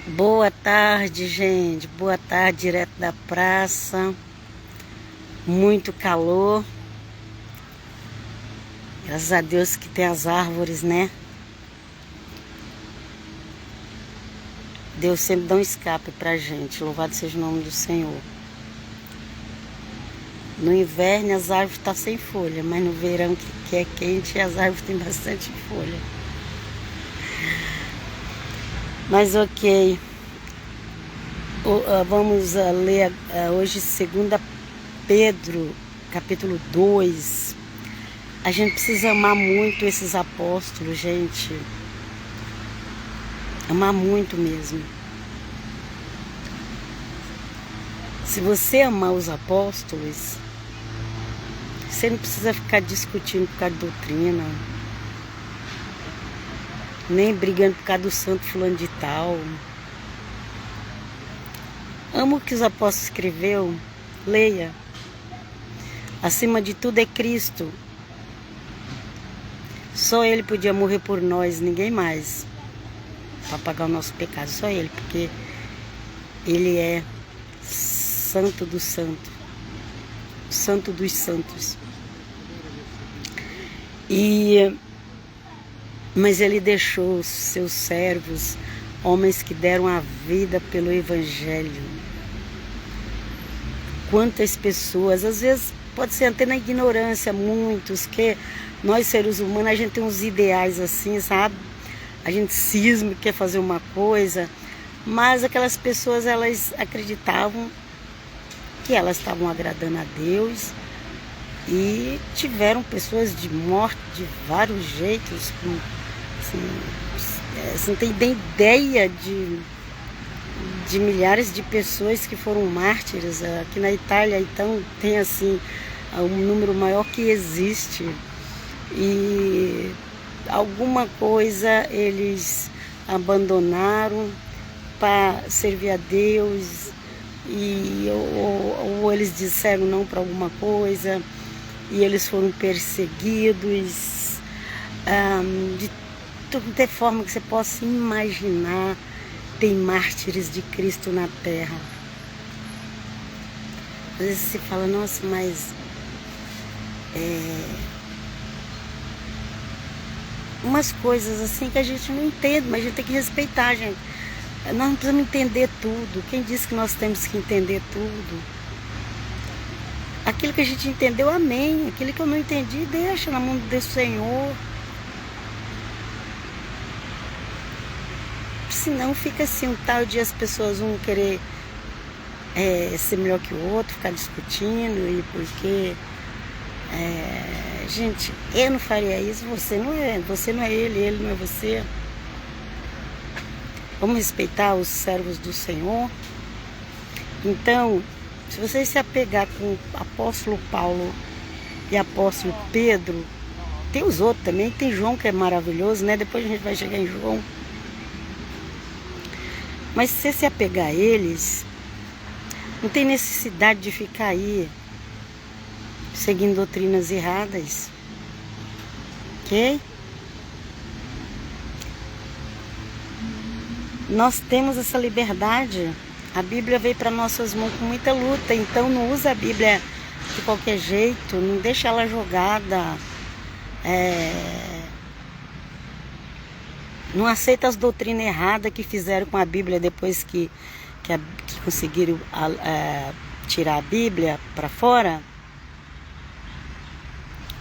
Boa tarde, gente. Boa tarde, direto da praça. Muito calor. Graças a Deus que tem as árvores, né? Deus sempre dá um escape pra gente. Louvado seja o nome do Senhor. No inverno as árvores estão sem folha, mas no verão que é quente as árvores têm bastante folha. Mas ok. Vamos ler hoje 2 Pedro, capítulo 2. A gente precisa amar muito esses apóstolos, gente. Amar muito mesmo. Se você amar os apóstolos, você não precisa ficar discutindo por causa de doutrina, nem brigando por causa do santo fulano de tal. Ama o que os apóstolos escreveu, leia. Acima de tudo é Cristo. Só Ele podia morrer por nós, ninguém mais, para pagar o nosso pecado. Só Ele, porque Ele é santo do santo, santo dos santos. Mas Ele deixou seus servos, homens que deram a vida pelo Evangelho. Quantas pessoas, às vezes pode ser até na ignorância, muitos, que nós seres humanos, a gente tem uns ideais assim, sabe? A gente cisma, quer fazer uma coisa, mas aquelas pessoas, elas acreditavam que elas estavam agradando a Deus e tiveram pessoas de morte de vários jeitos, você não tem nem ideia de milhares de pessoas que foram mártires. Aqui na Itália, então, tem assim um número maior que existe. E alguma coisa eles abandonaram para servir a Deus, ou eles disseram não para alguma coisa e eles foram perseguidos de toda forma que você possa imaginar. Tem mártires de Cristo na terra. Às vezes você fala, nossa, mas umas coisas assim que a gente não entende, mas a gente tem que respeitar, gente. Nós não precisamos entender tudo. Quem disse que nós temos que entender tudo? Aquilo que a gente entendeu, amém. Aquilo que eu não entendi, deixa na mão do Senhor. Senão fica assim, um tal de as pessoas vão querer ser melhor que o outro, ficar discutindo, e porque gente, eu não faria isso, você não é ele não é você. Vamos respeitar os servos do Senhor. Então, se você se apegar com o apóstolo Paulo e apóstolo Pedro, tem os outros também, tem João, que é maravilhoso, né? Depois a gente vai chegar em João. Mas se você se apegar a eles, não tem necessidade de ficar aí seguindo doutrinas erradas, ok? Nós temos essa liberdade. A Bíblia veio para nossas mãos com muita luta, então não usa a Bíblia de qualquer jeito, não deixa ela jogada. Não aceita as doutrinas erradas que fizeram com a Bíblia depois que conseguiram tirar a Bíblia para fora.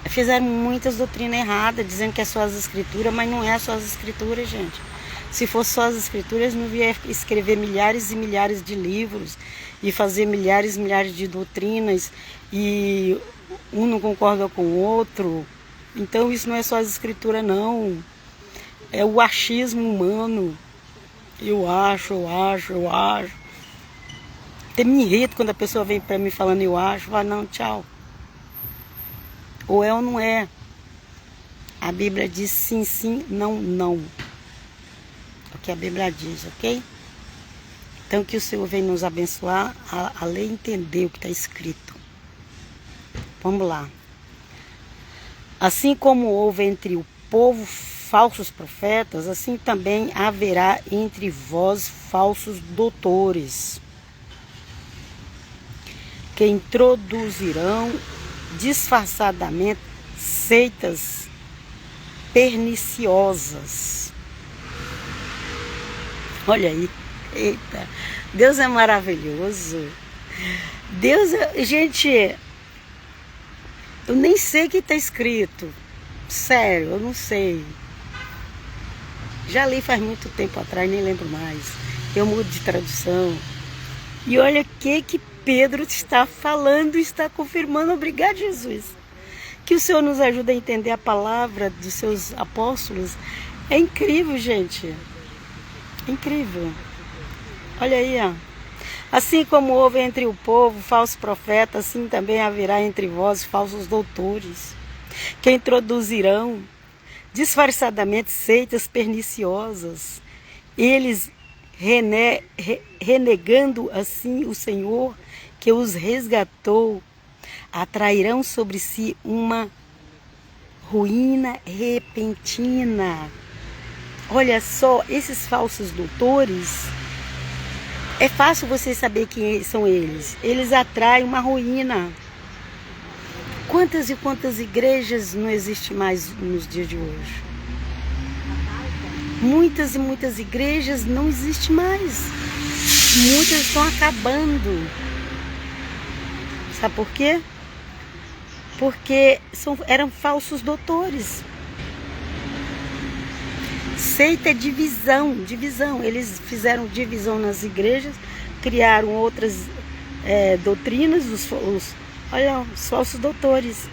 Fizeram muitas doutrinas erradas, dizendo que é só as escrituras, mas não é só as escrituras, gente. Se fosse só as escrituras, não ia escrever milhares e milhares de livros e fazer milhares e milhares de doutrinas, e um não concorda com o outro. Então isso não é só as escrituras, não. É o achismo humano. Eu acho. Até me irrita quando a pessoa vem para mim falando eu acho. Fala, não, tchau. Ou é ou não é. A Bíblia diz sim, sim, não, não. O que a Bíblia diz, ok? Então que o Senhor venha nos abençoar a ler e entender o que está escrito. Vamos lá. Assim como houve entre o povo falsos profetas, assim também haverá entre vós falsos doutores, que introduzirão disfarçadamente seitas perniciosas. Olha aí, eita, Deus é maravilhoso. Deus, gente, eu nem sei o que está escrito. Sério, eu não sei. Já li faz muito tempo atrás, nem lembro mais. Eu mudo de tradução. E olha o que Pedro está falando, está confirmando. Obrigado, Jesus. Que o Senhor nos ajude a entender a palavra dos seus apóstolos. É incrível, gente. É incrível. Olha aí, ó. Assim como houve entre o povo falsos profetas, assim também haverá entre vós falsos doutores, que introduzirão disfarçadamente seitas perniciosas, eles renegando assim o Senhor que os resgatou, atrairão sobre si uma ruína repentina. Olha só, esses falsos doutores, é fácil você saber quem são eles. Eles atraem uma ruína. Quantas e quantas igrejas não existem mais nos dias de hoje? Muitas e muitas igrejas não existem mais. Muitas estão acabando. Sabe por quê? Porque eram falsos doutores. Seita é divisão. Eles fizeram divisão nas igrejas, criaram outras doutrinas, olha, os falsos doutores.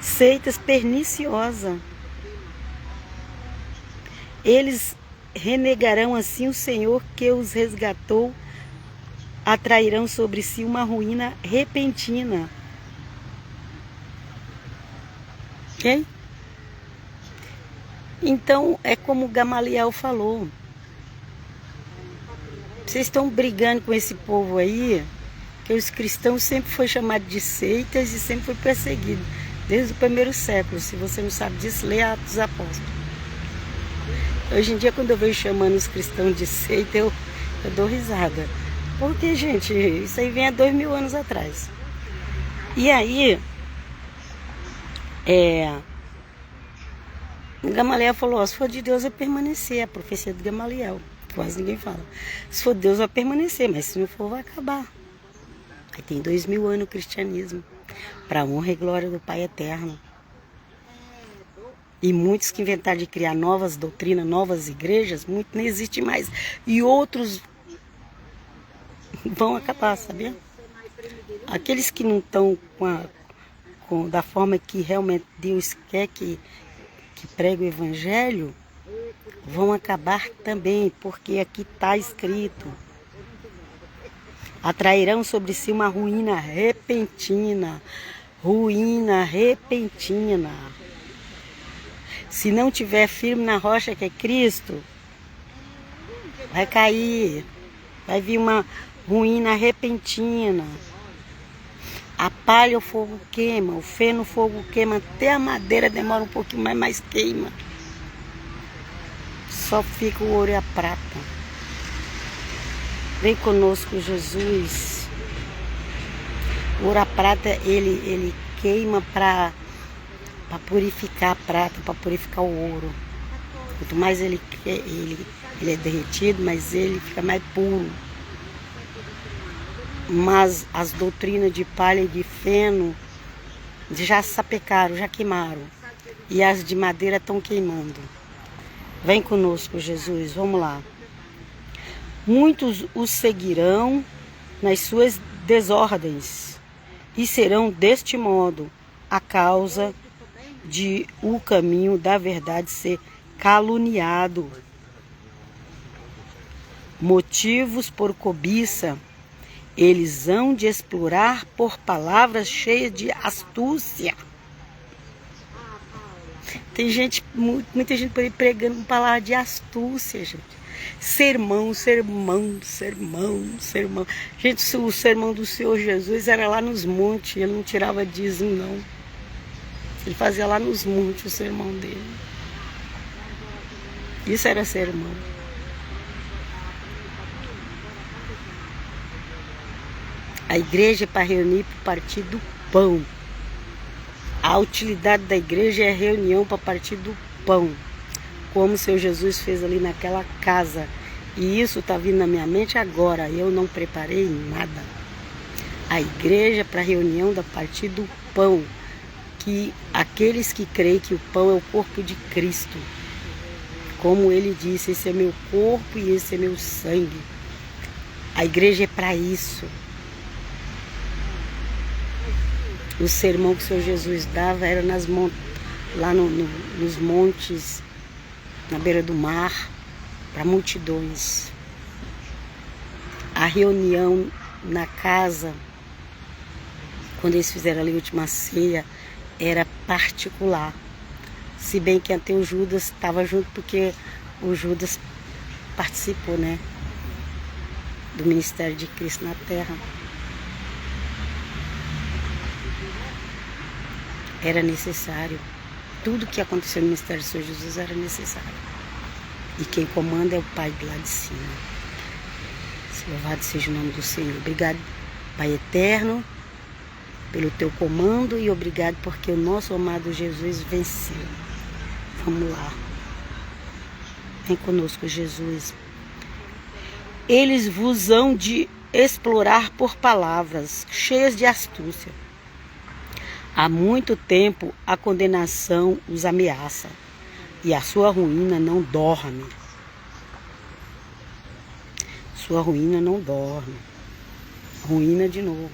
Seitas perniciosas. Eles renegarão assim o Senhor que os resgatou, atrairão sobre si uma ruína repentina. Ok? Então, é como Gamaliel falou. Vocês estão brigando com esse povo aí, que os cristãos sempre foram chamados de seitas e sempre foi perseguido, desde o primeiro século. Se você não sabe disso, lê Atos dos Apóstolos. Hoje em dia, quando eu vejo chamando os cristãos de seita, eu dou risada. Porque, gente, isso aí vem há 2000 anos atrás. E aí, Gamaliel falou, ó, se for de Deus vai permanecer, a profecia de Gamaliel. Quase ninguém fala. Se for Deus vai permanecer, mas se não for vai acabar. Aí tem 2000 anos o cristianismo, para honra e glória do Pai Eterno. E muitos que inventaram de criar novas doutrinas, novas igrejas, muitos nem existem mais. E outros vão acabar, sabia? Aqueles que não estão da forma que realmente Deus quer que pregue o Evangelho, vão acabar também, porque aqui está escrito: atrairão sobre si uma ruína repentina. Ruína repentina. Se não tiver firme na rocha que é Cristo, vai cair. Vai vir uma ruína repentina. A palha o fogo queima, o feno o fogo queima, até a madeira demora um pouquinho mais, mas queima. Só fica o ouro e a prata. Vem conosco, Jesus. O ouro e a prata, ele queima para purificar a prata, para purificar o ouro. Quanto mais ele é derretido, mas ele fica mais puro. Mas as doutrinas de palha e de feno já sapecaram, já queimaram. E as de madeira estão queimando. Vem conosco, Jesus, vamos lá. Muitos os seguirão nas suas desordens e serão deste modo a causa de o caminho da verdade ser caluniado. Motivos por cobiça, eles hão de explorar por palavras cheias de astúcia. Tem gente, muita gente por aí pregando com palavras de astúcia, gente. Sermão. Gente, o sermão do Senhor Jesus era lá nos montes, ele não tirava dízimo, não. Ele fazia lá nos montes o sermão dele. Isso era ser humano. A igreja é para reunir para partir do pão. A utilidade da igreja é a reunião para partir do pão. Como o Senhor Jesus fez ali naquela casa. E isso está vindo na minha mente agora. Eu não preparei nada. A igreja é para a reunião da partir do pão. Que aqueles que creem que o pão é o corpo de Cristo. Como ele disse, esse é meu corpo e esse é meu sangue. A igreja é para isso. O sermão que o Senhor Jesus dava era lá nos montes, na beira do mar, para multidões. A reunião na casa, quando eles fizeram ali a última ceia, era particular. Se bem que até o Judas estava junto, porque o Judas participou, né, do ministério de Cristo na terra. Era necessário. Tudo que aconteceu no ministério do Senhor Jesus era necessário. E quem comanda é o Pai de lá de cima. Louvado seja o nome do Senhor. Obrigado, Pai eterno, pelo teu comando, e obrigado porque o nosso amado Jesus venceu. Vamos lá. Vem conosco, Jesus. Eles vos hão de explorar por palavras cheias de astúcia. Há muito tempo a condenação os ameaça, e a sua ruína não dorme. Sua ruína não dorme. Ruína de novo.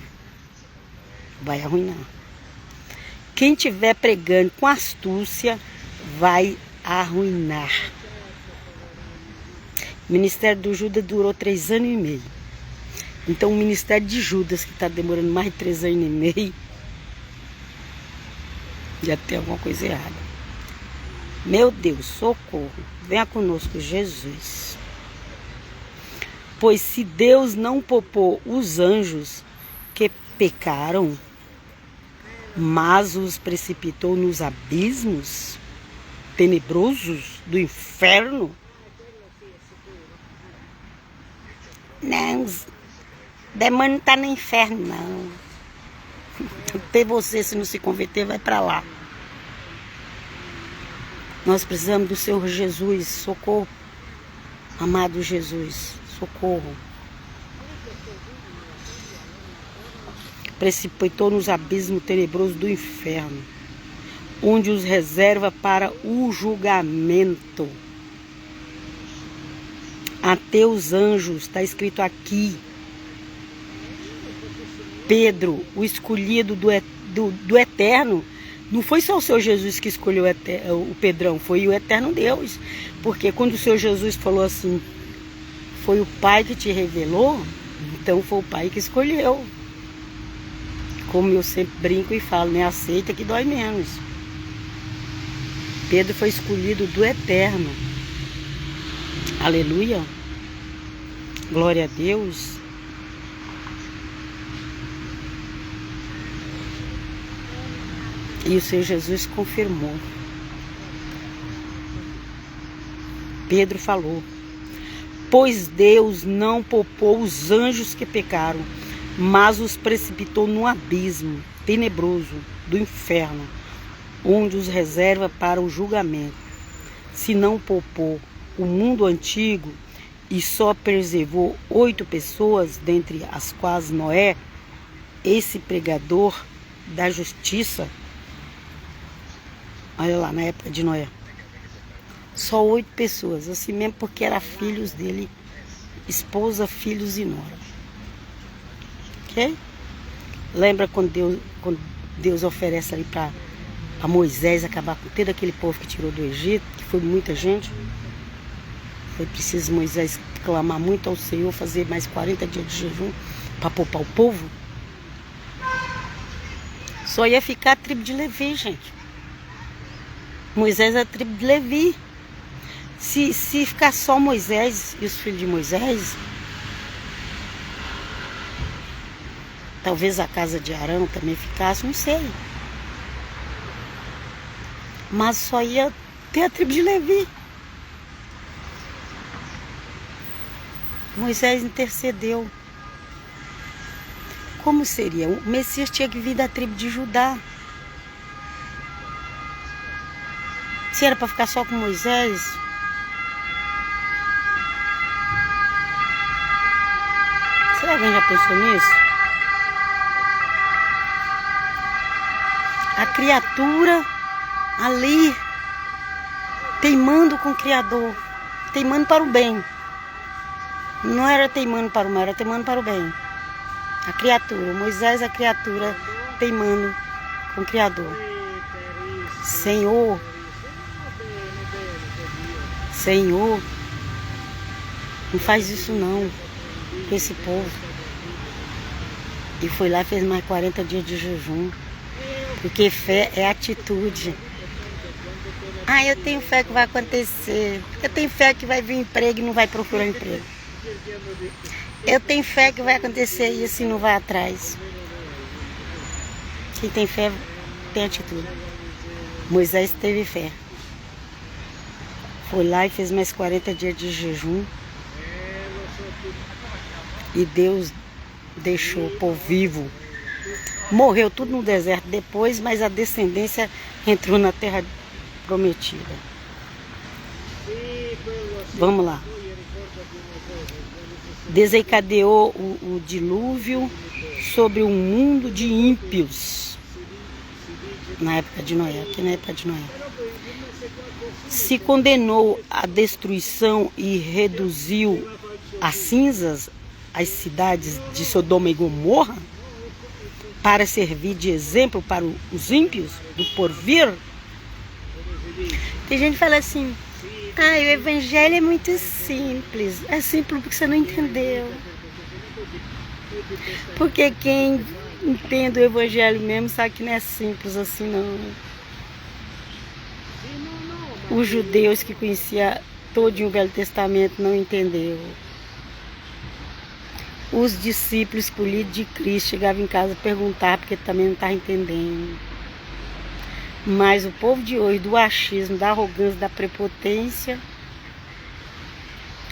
Vai arruinar. Quem estiver pregando com astúcia vai arruinar. O ministério do Judas durou 3 anos e meio. Então o ministério de Judas, que está demorando mais de 3 anos e meio, já tem alguma coisa errada. Meu Deus, socorro. Venha conosco, Jesus. Pois se Deus não poupou os anjos que pecaram, mas os precipitou nos abismos tenebrosos do inferno. Não, o demônio não está no inferno, não. Até você, se não se converter, vai para lá. Nós precisamos do Senhor Jesus. Socorro, amado Jesus. Socorro. Precipitou nos abismos tenebrosos do inferno, onde os reserva para o julgamento. Até os anjos, está escrito aqui. Pedro, o escolhido do Eterno, não foi só o Senhor Jesus que escolheu o Pedrão, foi o Eterno Deus. Porque quando o Senhor Jesus falou assim, foi o Pai que te revelou, então foi o Pai que escolheu. Como eu sempre brinco e falo, né? Aceita que dói menos. Pedro foi escolhido do Eterno. Aleluia. Glória a Deus. E o Senhor Jesus confirmou. Pedro falou: pois Deus não poupou os anjos que pecaram, mas os precipitou no abismo tenebroso do inferno, onde os reserva para o julgamento. Se não poupou o mundo antigo e só preservou 8 pessoas, dentre as quais Noé, esse pregador da justiça. Olha lá, na época de Noé. Só 8 pessoas, assim mesmo, porque eram filhos dele, esposa, filhos e nora. Ok? Lembra quando Deus oferece ali para Moisés acabar com todo aquele povo que tirou do Egito, que foi muita gente? Foi preciso Moisés clamar muito ao Senhor, fazer mais 40 dias de jejum para poupar o povo? Só ia ficar a tribo de Levi, gente. Moisés é a tribo de Levi. Se ficar só Moisés e os filhos de Moisés, talvez a casa de Arão também ficasse, não sei. Mas só ia ter a tribo de Levi. Moisés intercedeu. Como seria? O Messias tinha que vir da tribo de Judá. Se era para ficar só com Moisés, será que alguém já pensou nisso? A criatura ali teimando com o Criador, teimando para o bem. Não era teimando para o mal, era teimando para o bem. A criatura, Moisés, a criatura, teimando com o Criador. Senhor, Senhor, não faz isso não com esse povo. E foi lá e fez mais 40 dias de jejum. Porque fé é atitude. Ah, eu tenho fé que vai acontecer. Eu tenho fé que vai vir emprego e não vai procurar emprego. Eu tenho fé que vai acontecer isso e não vai atrás. Quem tem fé tem atitude. Moisés teve fé. Foi lá e fez mais 40 dias de jejum. E Deus deixou o povo vivo. Morreu tudo no deserto depois, mas a descendência entrou na terra prometida. Vamos lá. Desencadeou o dilúvio sobre um mundo de ímpios. Na época de Noé, aqui na época de Noé. Se condenou à destruição e reduziu a cinzas as cidades de Sodoma e Gomorra para servir de exemplo para os ímpios do porvir. Tem gente que fala assim, o evangelho é muito simples. É simples porque você não entendeu. Porque quem entende o evangelho mesmo sabe que não é simples assim não. Os judeus que conheciam todo o Velho Testamento não entenderam. Os discípulos escolhidos de Cristo chegavam em casa a perguntar porque também não estavam entendendo. Mas o povo de hoje, do achismo, da arrogância, da prepotência,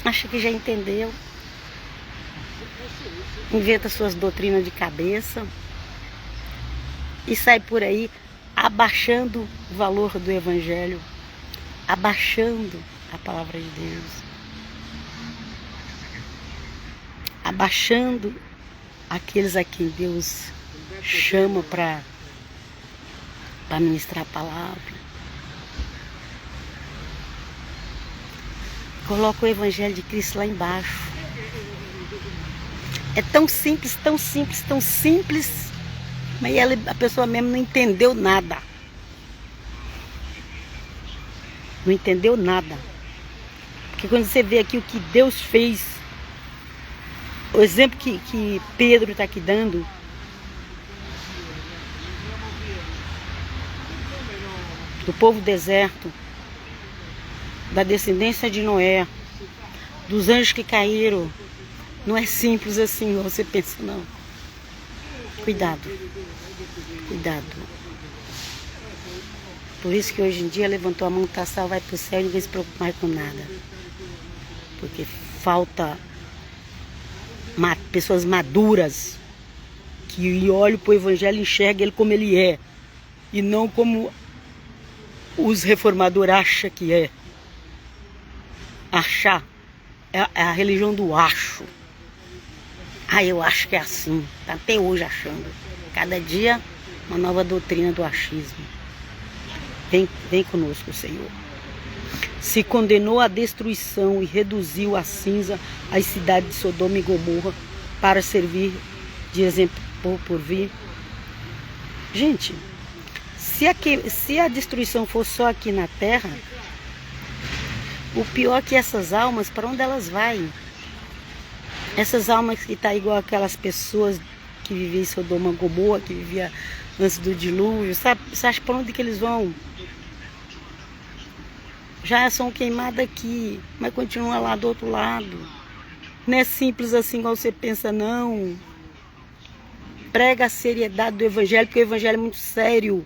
acha que já entendeu. Inventa suas doutrinas de cabeça e sai por aí abaixando o valor do evangelho, abaixando a palavra de Deus, abaixando aqueles a quem Deus chama para ministrar a palavra. Coloca o evangelho de Cristo lá embaixo. É tão simples, tão simples, tão simples, mas a pessoa mesmo não entendeu nada. Não entendeu nada. Porque quando você vê aqui o que Deus fez, o exemplo que Pedro está aqui dando, do povo deserto, da descendência de Noé, dos anjos que caíram, não é simples assim, como você pensa, não. Cuidado, cuidado. Por isso que hoje em dia levantou a mão, tá sal, vai para o céu e ninguém se preocupa mais com nada. Porque falta pessoas maduras que olham para o evangelho e enxergam ele como ele é, e não como os reformadores acham que é. Achar é a religião do acho. Eu acho que é assim. Tá até hoje achando. Cada dia uma nova doutrina do achismo. Vem conosco, Senhor. Se condenou à destruição e reduziu a cinza as cidades de Sodoma e Gomorra para servir de exemplo por vir. Gente, se a destruição for só aqui na terra, o pior é que essas almas, para onde elas vão? Essas almas que estão igual aquelas pessoas que viviam em Sodoma e Gomorra, que viviam antes do dilúvio, sabe? Você acha para onde que eles vão? Já são queimados aqui, mas continuam lá do outro lado. Não é simples assim igual você pensa, não. Prega a seriedade do evangelho, porque o evangelho é muito sério.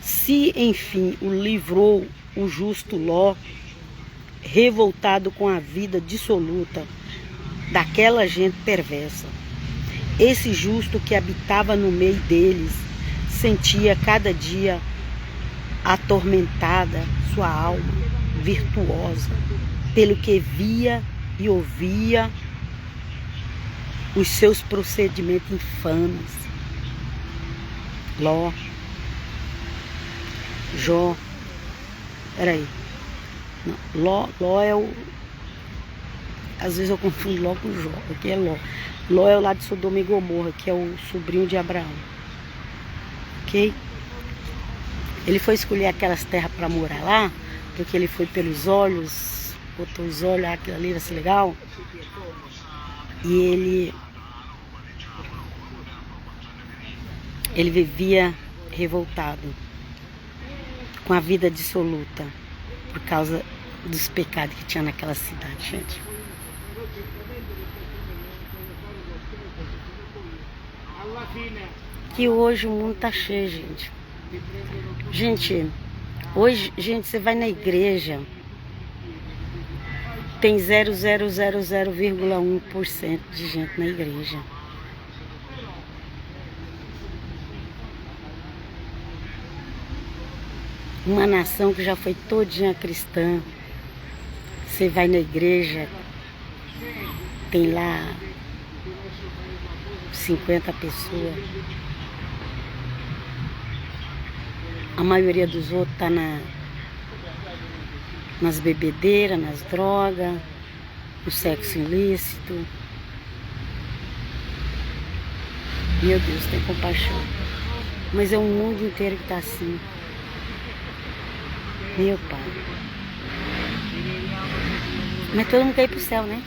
Se, enfim, o livrou o justo Ló revoltado com a vida dissoluta daquela gente perversa. Esse justo que habitava no meio deles sentia cada dia atormentada sua alma virtuosa, pelo que via e ouvia os seus procedimentos infames. Ló, Jó, peraí, não, Ló é o... Às vezes eu confundo Ló com Jó, aqui é Ló. Ló é o lá de Sodoma e Gomorra, que é o sobrinho de Abraão. Ok? Ele foi escolher aquelas terras para morar lá, porque ele foi pelos olhos, botou os olhos, aquilo ali vai ser legal. E ele vivia revoltado com a vida dissoluta por causa dos pecados que tinha naquela cidade, gente. Que hoje o mundo tá cheio, gente. Gente, hoje, gente, você vai na igreja, tem 0,1% de gente na igreja. Uma nação que já foi todinha cristã. Você vai na igreja, tem lá 50 pessoas. A maioria dos outros tá nas bebedeiras, nas drogas, no sexo ilícito. Meu Deus, tem compaixão. Mas é o mundo inteiro que tá assim. Meu pai. Mas todo mundo quer ir pro céu, né?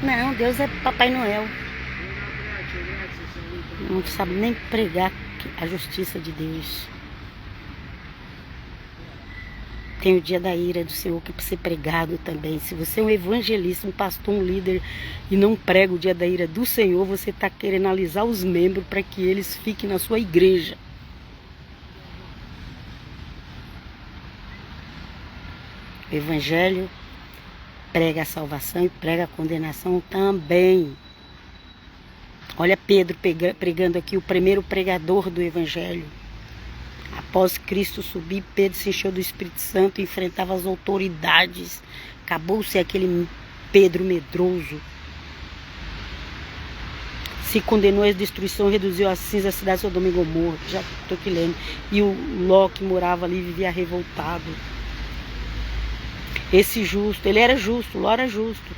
Não, Deus é Papai Noel. Não sabe nem pregar a justiça de Deus. Tem o dia da ira do Senhor que é para ser pregado também. Se você é um evangelista, um pastor, um líder e não prega o dia da ira do Senhor, você está querendo alisar os membros para que eles fiquem na sua igreja. O evangelho prega a salvação e prega a condenação também. Olha Pedro pregando aqui, o primeiro pregador do evangelho. Após Cristo subir, Pedro se encheu do Espírito Santo e enfrentava as autoridades. Acabou-se aquele Pedro medroso. Se condenou à destruição, reduziu a cinza a cidade de Sodoma e Gomorra. Já estou aqui lendo. E o Ló que morava ali vivia revoltado. Esse justo, ele era justo, Ló era justo.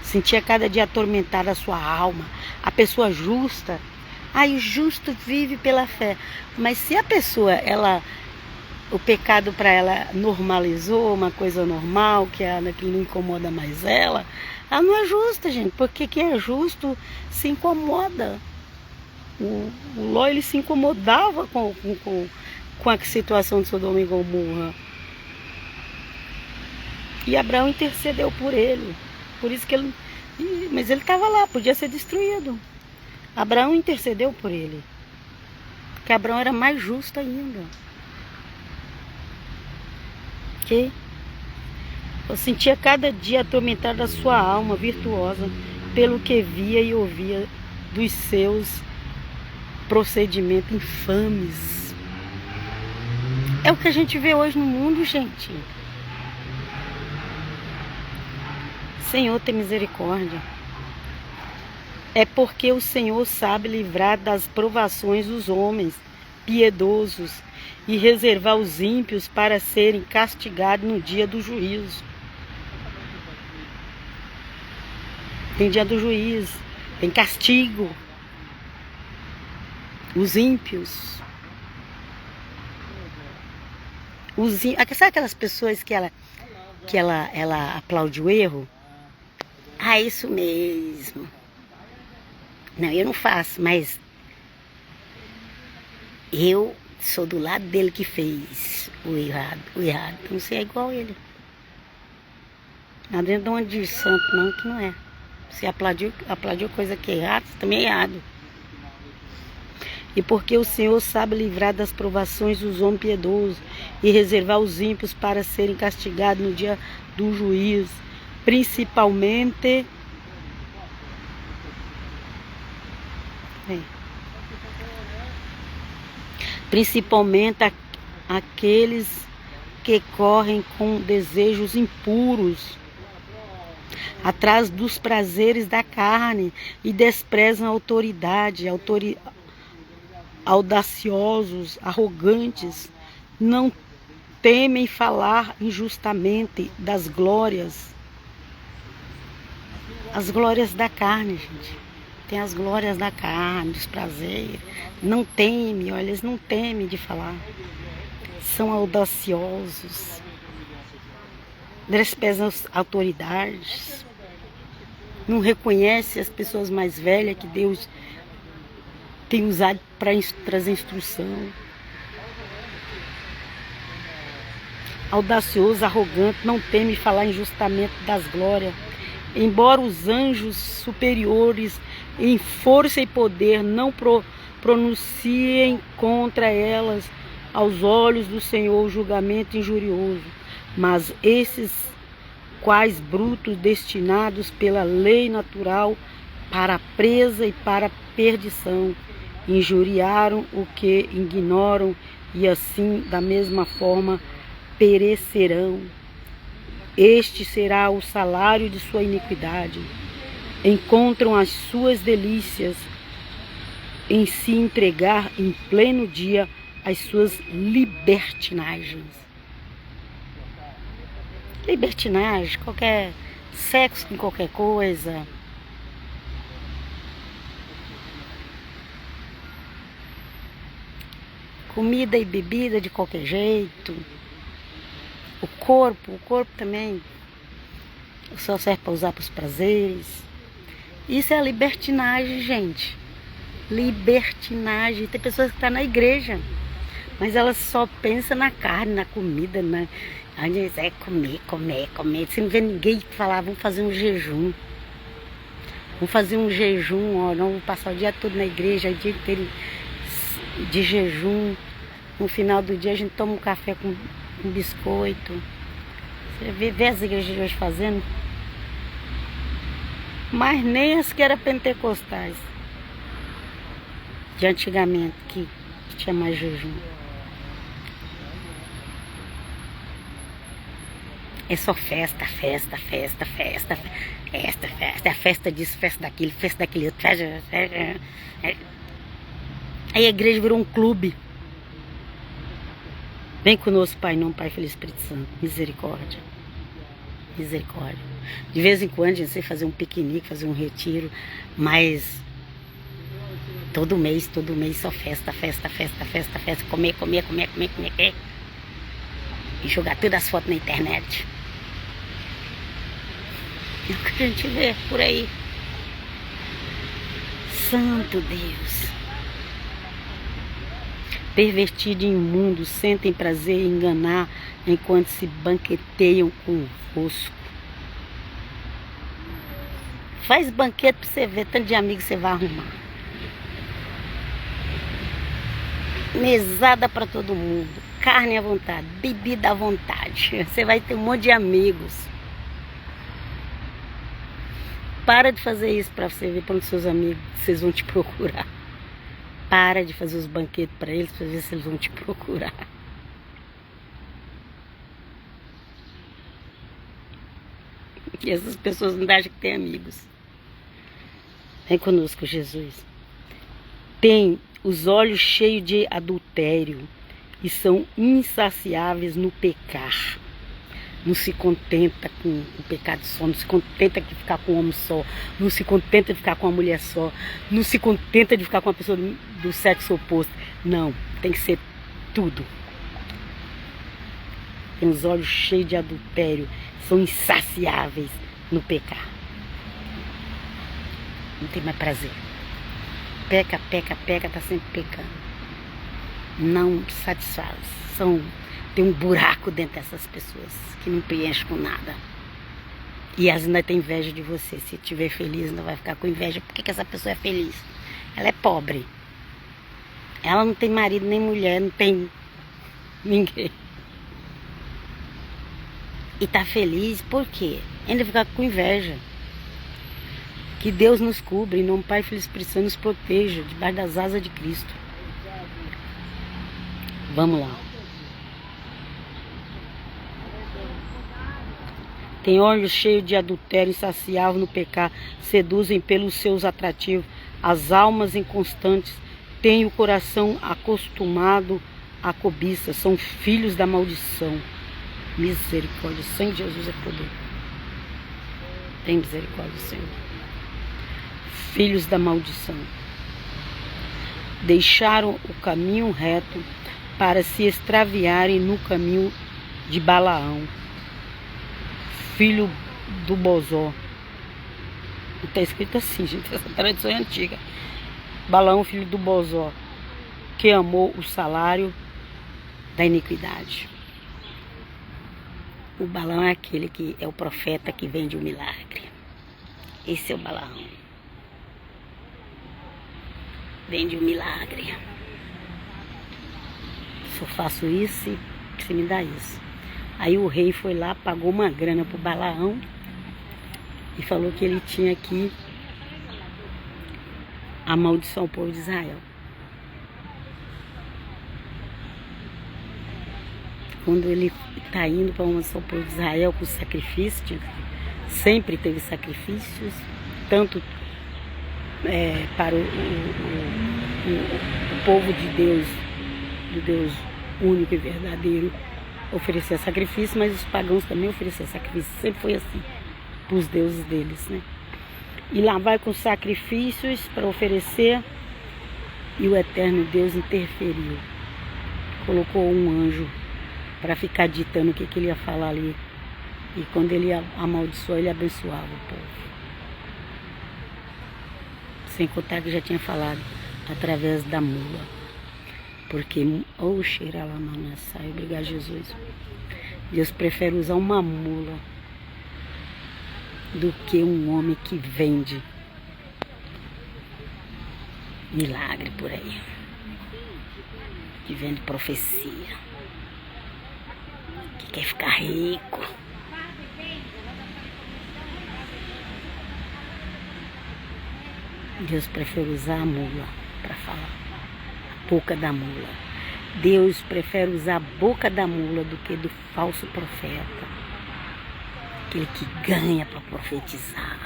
Sentia cada dia atormentada a sua alma. A pessoa justa... o justo vive pela fé. Mas se a pessoa, o pecado para ela normalizou, uma coisa normal, que não incomoda mais ela não é justa, gente. Porque quem é justo se incomoda. O Ló, ele se incomodava com a situação de Sodoma e Gomorra. E Abraão intercedeu por ele. Por isso que ele... Mas ele estava lá, podia ser destruído. Abraão intercedeu por ele. Porque Abraão era mais justo ainda. Que eu sentia cada dia atormentada a sua alma virtuosa pelo que via e ouvia dos seus procedimentos infames. É o que a gente vê hoje no mundo, gente. Senhor, tem misericórdia. É porque o Senhor sabe livrar das provações os homens piedosos e reservar os ímpios para serem castigados no dia do juízo. Tem dia do juízo, tem castigo. Os ímpios. Sabe aquelas pessoas que ela aplaude o erro? Isso mesmo. Não, eu não faço, mas eu sou do lado dele que fez o errado. Então você é igual a ele. Não dentro de uma de santo não, que não é. Você aplaudiu coisa que é errada, você também é errado. E porque o Senhor sabe livrar das provações os homens piedosos e reservar os ímpios para serem castigados no dia do juízo, principalmente aqueles que correm com desejos impuros atrás dos prazeres da carne e desprezam a autoridade, audaciosos, arrogantes, não temem falar injustamente das glórias, as glórias da carne, gente. Tem as glórias da carne, dos prazeres. Não temem, olha, eles não temem de falar. São audaciosos, desprezam as autoridades, não reconhecem as pessoas mais velhas que Deus tem usado para trazer instrução. Audacioso, arrogante, não teme falar injustamente das glórias. Embora os anjos superiores em força e poder não pronunciem contra elas aos olhos do Senhor o julgamento injurioso, mas esses quais brutos destinados pela lei natural para a presa e para a perdição, injuriaram o que ignoram e assim da mesma forma perecerão. Este será o salário de sua iniquidade. Encontram as suas delícias em se entregar em pleno dia às suas libertinagens. Libertinagem, qualquer sexo com qualquer coisa. Comida e bebida de qualquer jeito. O corpo também só serve para usar para os prazeres. Isso é a libertinagem, gente. Libertinagem. Tem pessoas que estão na igreja, mas elas só pensam na carne, na comida, onde é comer. Se não vê ninguém falar, vamos fazer um jejum. Vamos fazer um jejum, ó, não vou passar o dia todo na igreja, o dia inteiro de jejum. No final do dia a gente toma um café com biscoito. Você vê as igrejas de hoje fazendo? Mas nem as que eram pentecostais de antigamente, que tinha mais jejum. É só festa, é festa disso, festa daquilo, outro. Aí a igreja virou um clube. Vem conosco, Pai, não, Pai, Filho e Espírito Santo. Misericórdia. Misericórdia. De vez em quando a gente vai fazer um piquenique, fazer um retiro, mas todo mês só festa. Comer. E jogar todas as fotos na internet. É o que a gente vê por aí. Santo Deus. Pervertido e imundo, sentem prazer em enganar enquanto se banqueteiam convosco. Faz banquete para você ver tanto de amigos que você vai arrumar. Mesada para todo mundo, carne à vontade, bebida à vontade. Você vai ter um monte de amigos. Para de fazer isso para você ver para os seus amigos, vocês vão te procurar. Para de fazer os banquetes para eles, para ver se eles vão te procurar. E essas pessoas não acham que tem amigos. Vem conosco, Jesus. Tem os olhos cheios de adultério e são insaciáveis no pecar. Não se contenta com o pecado só, não se contenta de ficar com um homem só, não se contenta de ficar com uma mulher só, não se contenta de ficar com uma pessoa do sexo oposto. Não, tem que ser tudo. Tem os olhos cheios de adultério, são insaciáveis no pecar. Não tem mais prazer. Peca, tá sempre pecando. Não satisfaz. Tem um buraco dentro dessas pessoas que não preenche com nada. E elas ainda têm inveja de você. Se estiver feliz, não vai ficar com inveja. Por que essa pessoa é feliz? Ela é pobre. Ela não tem marido nem mulher, não tem ninguém. E tá feliz, por quê? Ainda fica com inveja. Que Deus nos cubra, em nome do Pai, Filho e Espírito Santo, nos proteja, debaixo das asas de Cristo. Vamos lá. Tem olhos cheios de adultério, insaciável no pecado, seduzem pelos seus atrativos, as almas inconstantes, têm o coração acostumado à cobiça, são filhos da maldição. Misericórdia, o sangue de Jesus é poder. Tem misericórdia, Senhor. Filhos da maldição. Deixaram o caminho reto para se extraviarem no caminho de Balaão, filho do Bozó. Está escrito assim, gente, essa tradição é antiga. Balaão, filho do Bozó, que amou o salário da iniquidade. O Balaão é aquele que é o profeta que vende o milagre. Esse é o Balaão. Vende o milagre. Se eu faço isso, você me dá isso. Aí o rei foi lá, pagou uma grana pro Balaão e falou que ele tinha que amaldiçoar o povo de Israel. Quando ele está indo para amaldiçoar o povo de Israel com sacrifício, sempre teve sacrifícios, tanto para o povo de Deus, do Deus único e verdadeiro, oferecer sacrifício, mas os pagãos também ofereciam sacrifício. Sempre foi assim, para os deuses deles, né? E lá vai com sacrifícios para oferecer, e o eterno Deus interferiu. Colocou um anjo para ficar ditando o que ele ia falar ali. E quando ele amaldiçoou, ele abençoava o povo. Sem contar que já tinha falado através da mula. Porque, xeralamanasai, obrigado, Jesus. Deus prefere usar uma mula do que um homem que vende milagre por aí, que vende profecia, que quer ficar rico. Deus prefere usar a mula para falar, a boca da mula. Deus prefere usar a boca da mula do que do falso profeta, aquele que ganha para profetizar.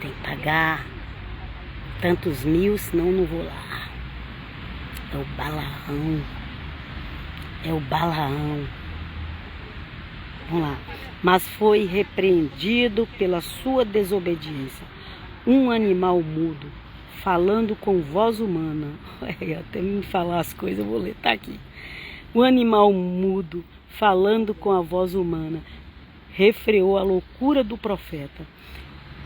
Tem que pagar tantos mil, senão não vou lá. É o Balaão. É o Balaão. Vamos lá. Mas foi repreendido pela sua desobediência. Um animal mudo, falando com voz humana. Até me falar as coisas, eu vou ler, tá aqui. O animal mudo, falando com a voz humana, refreou a loucura do profeta.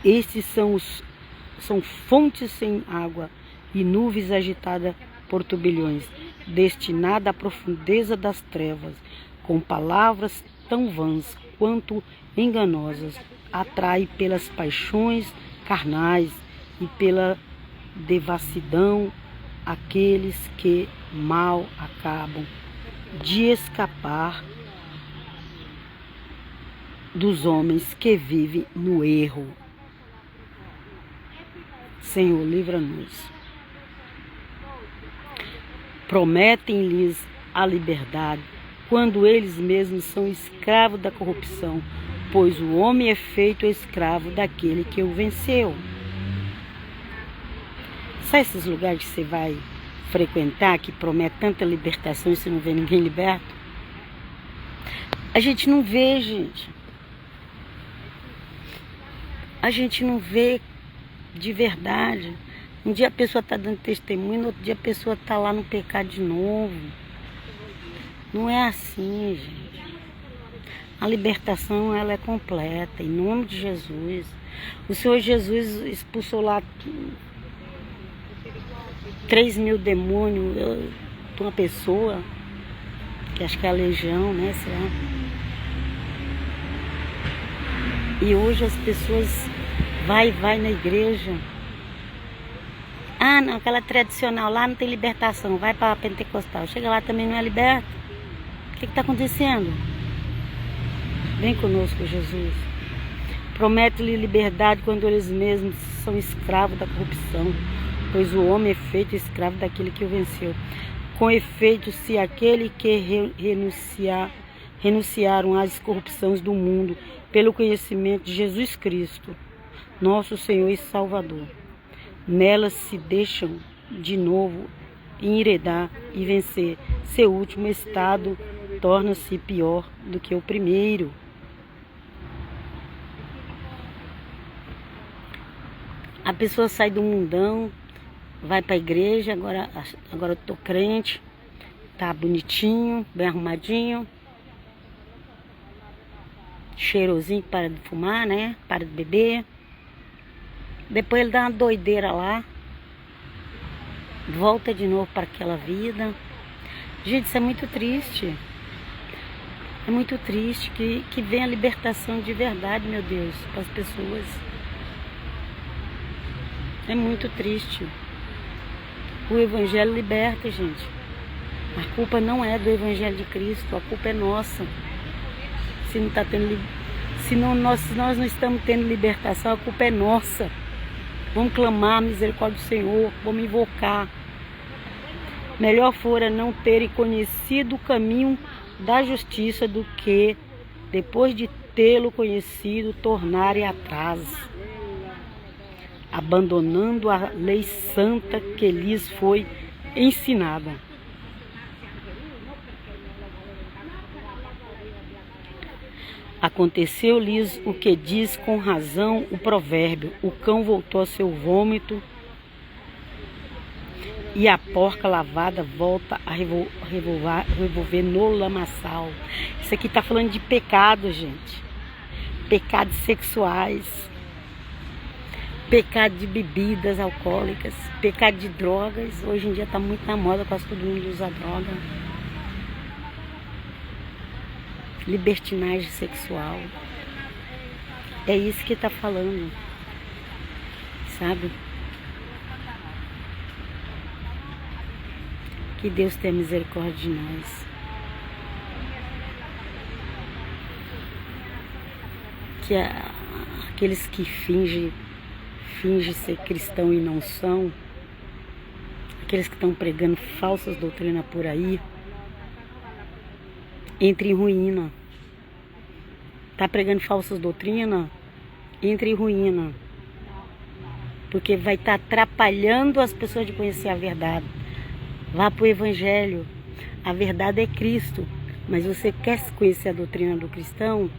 Estes são fontes sem água e nuvens agitadas por turbilhões, destinada à profundeza das trevas, com palavras tão vãs quanto enganosas, atrai pelas paixões carnais e pela devassidão aqueles que mal acabam de escapar dos homens que vivem no erro. Senhor, livra-nos. Prometem-lhes a liberdade, quando eles mesmos são escravos da corrupção, pois o homem é feito escravo daquele que o venceu. Sabe esses lugares que você vai frequentar, que promete tanta libertação e você não vê ninguém liberto? A gente não vê, gente. A gente não vê de verdade. Um dia a pessoa está dando testemunho, no outro dia a pessoa está lá no pecado de novo. Não é assim, gente. A libertação, ela é completa, em nome de Jesus. O Senhor Jesus expulsou lá 3.000 demônios de uma pessoa, que acho que é a legião, né? Sei lá. E hoje as pessoas Vai na igreja. Ah, não, aquela tradicional lá não tem libertação. Vai para pentecostal. Chega lá também não é liberto. O que está acontecendo? Vem conosco, Jesus. Promete-lhe liberdade quando eles mesmos são escravos da corrupção, pois o homem é feito escravo daquele que o venceu. Com efeito, se aquele que renunciaram às corrupções do mundo pelo conhecimento de Jesus Cristo, nosso Senhor e Salvador, nelas se deixam de novo enredar e vencer, seu último estado torna-se pior do que o primeiro. A pessoa sai do mundão, vai para a igreja, agora eu tô crente, tá bonitinho, bem arrumadinho, cheirosinho, para de fumar, né? Para de beber. Depois ele dá uma doideira lá, volta de novo para aquela vida. Gente, isso é muito triste. É muito triste que venha a libertação de verdade, meu Deus, para as pessoas. É muito triste. O Evangelho liberta, gente. A culpa não é do Evangelho de Cristo, a culpa é nossa. Se nós não estamos tendo libertação, a culpa é nossa. Vamos clamar a misericórdia do Senhor, vamos invocar. Melhor fora não terem conhecido o caminho da justiça do que, depois de tê-lo conhecido, tornarem atrás, abandonando a lei santa que lhes foi ensinada. Aconteceu-lhes o que diz com razão o provérbio: o cão voltou ao seu vômito e a porca lavada volta a revolver no lamaçal. Isso aqui está falando de pecado, gente. Pecados sexuais, pecado de bebidas alcoólicas, pecado de drogas. Hoje em dia está muito na moda, quase todo mundo usa droga. Libertinagem sexual. É isso que está falando, sabe? Que Deus tenha misericórdia de nós. Que aqueles que fingem ser cristão e não são, aqueles que estão pregando falsas doutrinas por aí, entre em ruína. Tá pregando falsas doutrinas, entre em ruína. Porque vai estar atrapalhando as pessoas de conhecer a verdade. Vá para o Evangelho. A verdade é Cristo. Mas você quer conhecer a doutrina do cristão?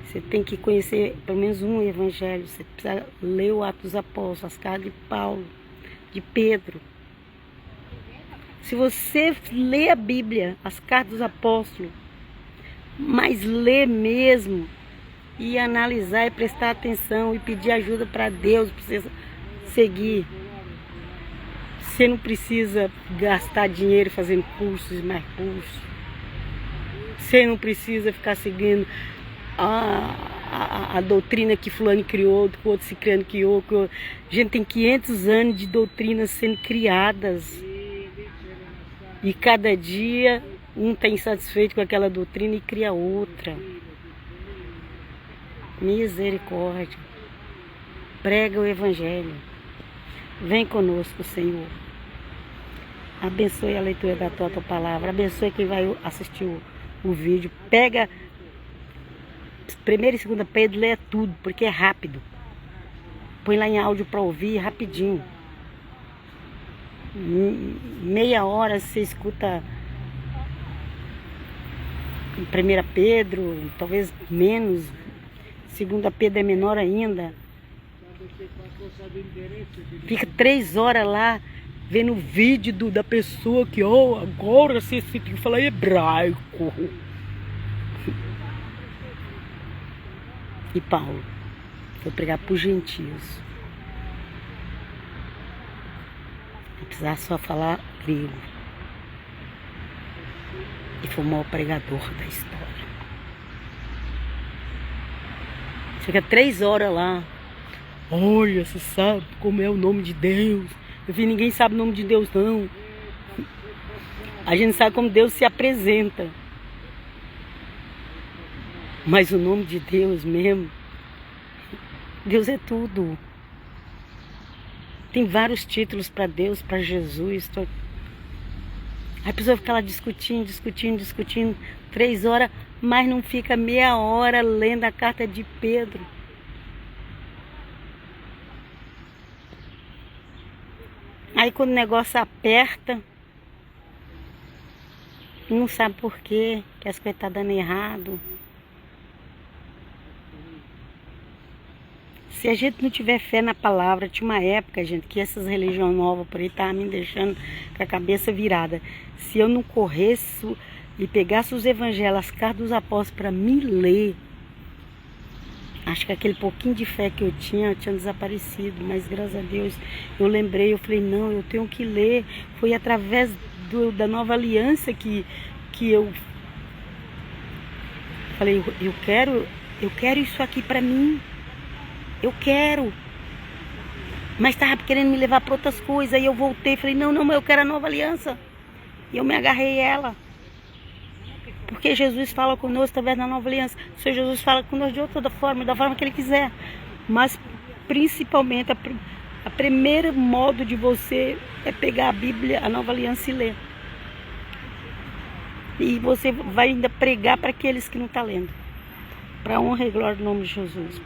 Você tem que conhecer pelo menos um Evangelho. Você precisa ler o Atos dos Apóstolos, as cartas de Paulo, de Pedro. Se você lê a Bíblia, as cartas dos apóstolos, mas lê mesmo e analisar e prestar atenção e pedir ajuda para Deus, para você seguir. Você não precisa gastar dinheiro fazendo cursos e mais cursos. Você não precisa ficar seguindo a doutrina que fulano criou, que o outro ciclano criou. Gente, tem 500 anos de doutrinas sendo criadas. E cada dia um está insatisfeito com aquela doutrina e cria outra. Misericórdia. Prega o Evangelho. Vem conosco, Senhor. Abençoe a leitura da tua palavra. Abençoe quem vai assistir o vídeo. Pega 1ª e 2ª Pedro, lê tudo, porque é rápido. Põe lá em áudio para ouvir rapidinho. Meia hora você escuta 1 Pedro, talvez menos. 2 Pedro é menor ainda. Fica 3 horas lá vendo o vídeo da pessoa que agora você tem que falar hebraico. E Paulo foi pregar para os gentios. Não precisava só falar grego. E foi o maior pregador da história. Fica 3 horas lá. Olha, você sabe como é o nome de Deus? Eu vi, ninguém sabe o nome de Deus, não. A gente sabe como Deus se apresenta. Mas o nome de Deus mesmo, Deus é tudo. Tem vários títulos para Deus, para Jesus. Aí a pessoa fica lá discutindo, 3 horas, mas não fica meia hora lendo a carta de Pedro. Aí quando o negócio aperta, não sabe por quê, que as coisas estão dando errado. Se a gente não tiver fé na palavra, tinha uma época, gente, que essas religiões novas por aí estavam me deixando com a cabeça virada. Se eu não corresse e pegasse os evangelhos, as cartas dos apóstolos para me ler, acho que aquele pouquinho de fé que eu tinha desaparecido. Mas graças a Deus eu lembrei, eu falei, não, eu tenho que ler. Foi através da nova aliança que eu falei, eu quero isso aqui para mim. Eu quero. Mas estava querendo me levar para outras coisas. Aí eu voltei e falei, não, mas eu quero a nova aliança. E eu me agarrei a ela. Porque Jesus fala conosco através da nova aliança. O Senhor Jesus fala conosco de outra forma, da forma que Ele quiser. Mas principalmente, a primeiro modo de você é pegar a Bíblia, a nova aliança e ler. E você vai ainda pregar para aqueles que não estão lendo. Para a honra e glória do nome de Jesus.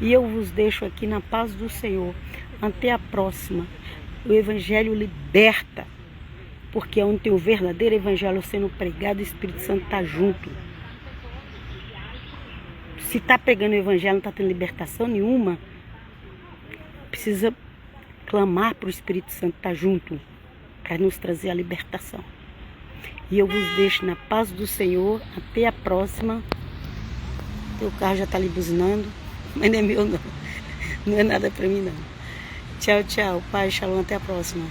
E eu vos deixo aqui na paz do Senhor. Até a próxima. O Evangelho liberta. Porque é onde tem o verdadeiro Evangelho sendo pregado, o Espírito Santo está junto. Se está pregando o Evangelho, não está tendo libertação nenhuma, precisa clamar para o Espírito Santo estar junto, para nos trazer a libertação. E eu vos deixo na paz do Senhor. Até a próxima. O carro já está ali buzinando, mas não é meu não. Não é nada para mim não. Tchau, tchau. Pai, shalom, até a próxima.